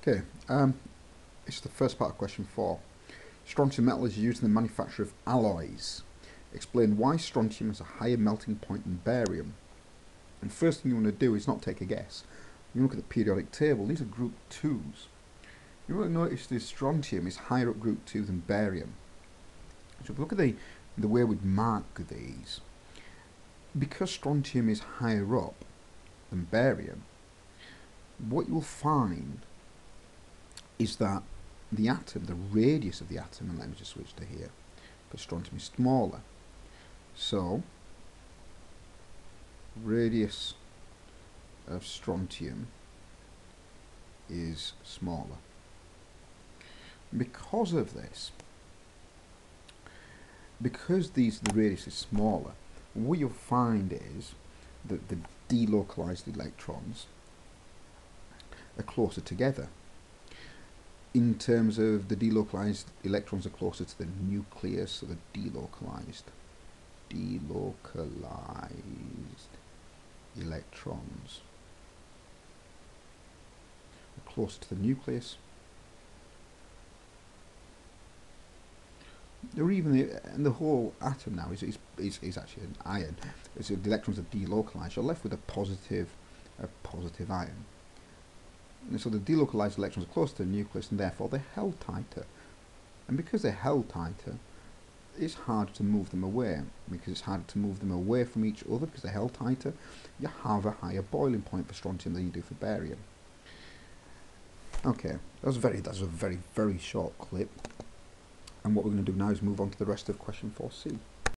Okay, it's the first part of question 4. Strontium metal is used in the manufacture of alloys. Explain why strontium has a higher melting point than barium. And first thing you want to do is not take a guess. You look at the periodic table, these are group 2s. You will notice this strontium is higher up group 2 than barium. So if we look at the way we'd mark these, because strontium is higher up than barium, what you will find is that the atom, the radius of the atom, and let me just switch to here, for strontium is smaller. So, radius of strontium is smaller. Because of this, because the radius is smaller, what you'll find is that the delocalized electrons are closer together. In terms of the delocalized electrons are closer to the nucleus, so the delocalized electrons are closer to the nucleus, or even the whole atom now is actually an ion. So the electrons are delocalized. You're left with a positive ion. And so the delocalized electrons are closer to the nucleus, and therefore they're held tighter. And because they're held tighter, it's harder to move them away. Because it's harder to move them away from each other, because they're held tighter, you have a higher boiling point for strontium than you do for barium. Okay, that's a very short clip. And what we're going to do now is move on to the rest of question 4c.